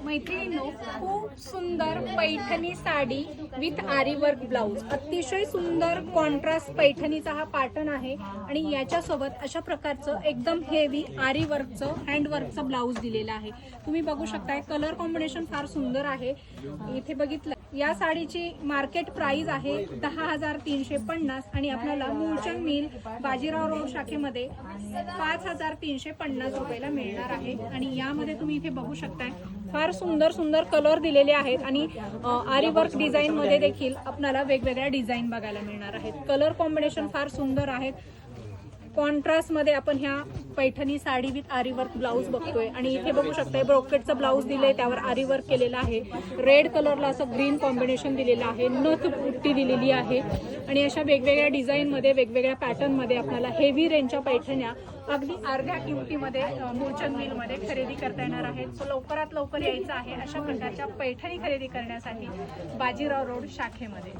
मैत्रिणींनो, खूप सुंदर पैठणी साडी विथ आरी वर्क ब्लाउज, अतिशय सुंदर कॉन्ट्रास्ट पैठणीचा हा पॅटर्न आहे आणि याच्यासोबत अशा प्रकारचं एकदम हेवी आरी वर्कचं हँड वर्कचं ब्लाउज दिलेलं आहे। तुम्ही बघू शकताय कलर कॉम्बिनेशन फार सुंदर आहे। इथे बघितलं या साडीची मार्केट प्राइस आहे 10,350 आणि आपल्याला मूळचंद मिल बाजीराव रोड शाखेमध्ये 5,350 रुपयाला मिळणार आहे। आणि यामध्ये तुम्ही इथे बघू शकताय फार सुंदर सुंदर कलर दिलेले आहेत आणि आरी वर्क डिझाईन मध्ये देखील आपल्याला वेगवेगळ्या डिझाईन बघायला मिळणार आहेत। कलर कॉम्बिनेशन फार सुंदर आहेत। कॉन्ट्रास्ट मध्ये आपण ह्या पैठणी साडी विथ आरी वर्क ब्लाउज बघतोय आणि इथे बघू शकताय ब्रोकेटचं ब्लाउज दिलंय, त्यावर आरी वर्क केलेलं आहे। रेड कलरला असं ग्रीन कॉम्बिनेशन दिलेलं आहे, नथ बुट्टी दिलेली आहे आणि अशा वेगवेगळ्या डिझाईन मध्ये वेगवेगळ्या पॅटर्न मध्ये आपल्याला हेवी रेंजच्या पैठण्या अगदी अर्ध्या किमतीमध्ये मूळचंद मिल मध्ये खरेदी करता येणार आहेत। सो लवकरात लवकर यायचं आहे अशा प्रकारच्या पैठणी खरेदी करण्यासाठी बाजीराव रोड शाखेमध्ये।